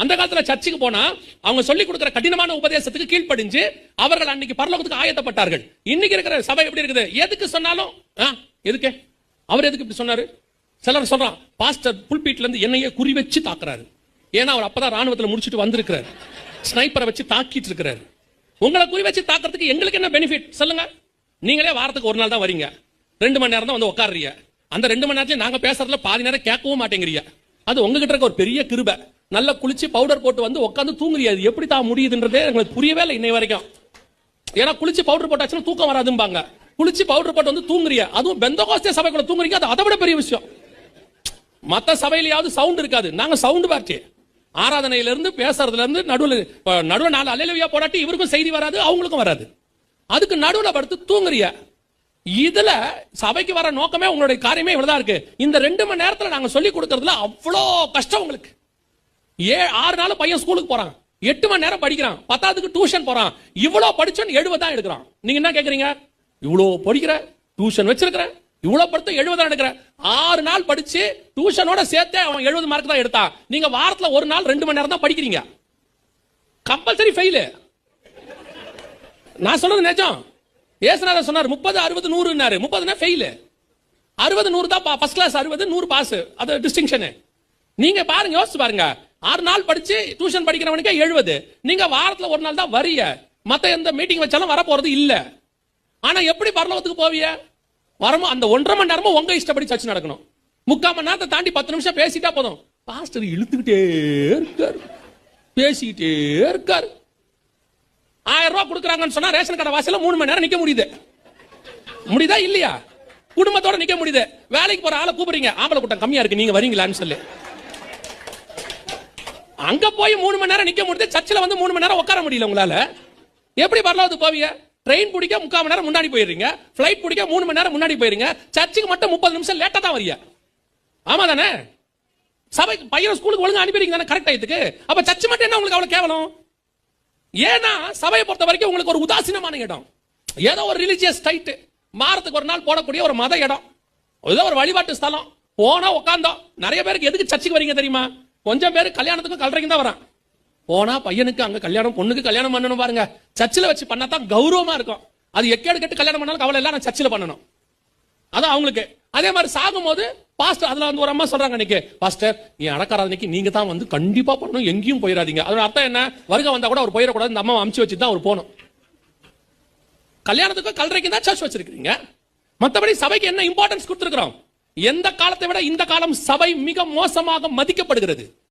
அந்த காலத்துல சர்ச்சுக்கு போனா அவங்க சொல்லி கொடுக்கிற கடினமான உபதேசத்துக்கு கீழ்ப்படிஞ்சு அவர்கள் அன்னைக்கு பரலோகத்துக்கு ஆயத்தப்பட்டார்கள். இன்னைக்கு இருக்கிற சபை எப்படி இருக்குது? எதுக்கு சொன்னாலும் எதுக்கு அவர் எதுக்கு இப்படி சொன்னாரு? சிலர் சொல்றான், பாஸ்டர் புல்பீட்ல இருந்து என்னையே குறி வச்சு தாக்குறாரு. ஏன்னா அவர் அப்பதான் ராணுவத்தில் முடிச்சுட்டு வந்திருக்கிறார், ஸ்னைப்பரை வச்சு தாக்கிட்டு இருக்கிறாரு. உங்களை குறி வச்சு தாக்குறதுக்கு எங்களுக்கு என்ன பெனிஃபிட் சொல்லுங்க? நீங்களே வாரத்துக்கு ஒரு நாள் தான் வரீங்க, 2 மணி நேரம் தான் வந்து உட்காருறீங்க. அந்த 2 மணி நேரத்துல நாங்க பேசுறதுல பாதி நேரம் கேட்கவும் மாட்டேங்கிறீங்க. அது உங்ககிட்ட இருக்க ஒரு பெரிய கிருபை. நல்லா குளிச்சு பவுடர் போட்டு வந்து உட்காந்து தூங்குறியா? அது எப்படி தான் முடியுதுன்றதே எங்களுக்கு புரியவே இல்லை இன்னை வரைக்கும். ஏன்னா குளிச்சு பவுடர் போட்டாச்சுன்னா தூக்கம் வராதும்பாங்க. குளிச்சு பவுடர் போட்டு வந்து தூங்குறியா? அதுவும் பெந்தகோஸ்தே சபைக்குள்ள தூங்குறீங்க, அது அதை விட பெரிய விஷயம். மற்ற சபையிலேயாவது சவுண்ட் இருக்காது, நாங்க சவுண்ட் பார்ட்டி. ஆராதனையில இருந்து பேசுறதுல இருந்து நடுவில் 4 அல்லேலூயா போடாட்டி இவருக்கும் செய்தி வராது, அவங்களுக்கும் வராது. அதுக்கு நடுவில் படுத்து தூங்குறியா? இதுல சபைக்கு வர நோக்கமே உங்களுடைய காரியமே இவ்வளவுதான் இருக்கு. இந்த 2 மணி நேரத்துல நாங்க சொல்லி கொடுக்கறதுல அவ்வளோ கஷ்டம் உங்களுக்கு. 6 நாள் பையன் ஸ்கூலுக்கு போறான், 8 மணி நேரம் படிக்கிறான், 10க்கு டியூஷன் போறான். இவ்வளவு படிச்சோன்னு 70 தான் எடுக்கிறான். நீங்க என்ன கேக்குறீங்க? இவ்வளவு படிக்கிற, டியூஷன் வச்சிருக்கிற, இவ்வளவு படித்து 70 தான் எடுக்கிற. 6 நாள் படிச்சு டியூஷனோட சேர்த்து அவன் 70 மார்க் தான் எடுத்தான். நீங்க வாரத்துல ஒரு நாள் 2 மணி நேரம் தான் படிக்கிறீங்க. Compulsory fail. நான் சொல்றது நிஜம். ஏசுநாதர் சொன்னார் 30, 60, 100. 30 ஃபெயில், 60, 100 தான் ஃபர்ஸ்ட் கிளாஸ், 60, 100 பாஸ். அது டிஸ்டிங்ஷன். நீங்க பாருங்க, யோசிச்சு பாருங்க. 6 நாள் படிச்சு டியூஷன் படிக்கிறவனுக்கு 70. நீங்க வாரத்துல ஒரு நாள் தான் வரிய. மத்த எந்த மீட்டிங் வச்சாலும் வர போறது இல்ல. ஆனா எப்படி பரலோகத்துக்கு போவிய? வரமோ அந்த 1.5 மணி நேரமும் உங்க இஷ்டப்படி சர்ச் நடக்கணும். 3/4 மணி நேரத்தை தாண்டி 10 நிமிஷம் பேசிட்டா போதும். பாஸ்டர் இழுத்துக்கிட்டே இருக்காரு, பேசிக்கிட்டே இருக்காரு. 1000 ரூபாய் கொடுக்குறாங்கன்னு சொன்னா ரேஷன் கடை வாசல்ல 3 மணி நேரம் நிக்க முடியுதா இல்லையா? குடும்பத்தோட நிக்க முடியுது. வேலைக்கு போற ஆளை கூப்பிடுறீங்க, ஆம்பளை கூட்டம் கம்மியா இருக்கு, நீங்க வரீங்களான்னு சொல்லி. அங்க போய் 3 மணி நேரம் நிக்க முடியுது, சர்ச்சில் வந்து 3 மணி நேரம் உட்கார முடியல உங்களால. எப்படி பரலோகத்துக்கு போவீங்க? ட்ரெயின் பிடிக்க 3/4 மணி நேரம் முன்னாடி போயிடுறீங்க, பிளைட் பிடிக்க 3 மணி நேரம் முன்னாடி போயிருங்க, சர்ச்சுக்கு மட்டும் 30 நிமிஷம் லேட்டா தான் வரீங்க. ஆமா தானே? சபை பையன் ஸ்கூலுக்கு ஒழுங்கா அனுப்பிடுறீங்க தானே கரெக்ட் ஆயிடுக்கு. அப்ப சர்ச் மட்டும் என்ன உங்களுக்கு அவ்வளவு கேவலம்? ஏன்னா சபையை பொறுத்த வரைக்கும் உங்களுக்கு ஒரு உதாசீனமான இடம், ஏதோ ஒரு ரிலிஜியஸ் டைட், வாரத்துக்கு ஒரு நாள் போடக்கூடிய ஒரு மத இடம், ஏதோ ஒரு வழிபாட்டு ஸ்தலம். போனா உட்காந்தோம். நிறைய பேருக்கு எதுக்கு சர்ச்சுக்கு வரீங்க தெரியுமா? கொஞ்சம் பேர் கல்யாணத்துக்கும் கல்றைக்கும் தான் வரான். போனா பையனுக்கு அங்க கல்யாணம், பொண்ணுக்கு கல்யாணம் பண்ணணும் பாருங்க. சர்ச்சில் வச்சு பண்ணா தான் கௌரவமா இருக்கும். அது எக்கேடு கெட்டு கல்யாணம் பண்ணாலும் கவலை எல்லாம் நான் சர்ச்சில் பண்ணணும், அதான் அவங்களுக்கு. அதே மாதிரி சாகும் போது பாஸ்டர், அதுல வந்து ஒரு அம்மா சொல்றாங்க இன்னைக்கு, பாஸ்டர் என் அடக்காராதனைக்கு நீங்க தான் வந்து கண்டிப்பா பண்ணணும், எங்கேயும் போயிடாதீங்க. அதோட அர்த்தம் என்ன? வருகை வந்தா கூட அவர் போயிடக்கூடாது, இந்த அம்மா அமுச்சு வச்சு தான் அவர் போகணும். கல்யாணத்துக்கும் கல்றைக்கும் தான் சர்ச் வச்சிருக்கீங்க. மற்றபடி சபைக்கு என்ன இம்பார்ட்டன்ஸ் கொடுத்திருக்கிறோம்? எந்த காலத்தை விட இந்த காலம் சபை மிக மோசமாக மதிக்கப்படுகிறது.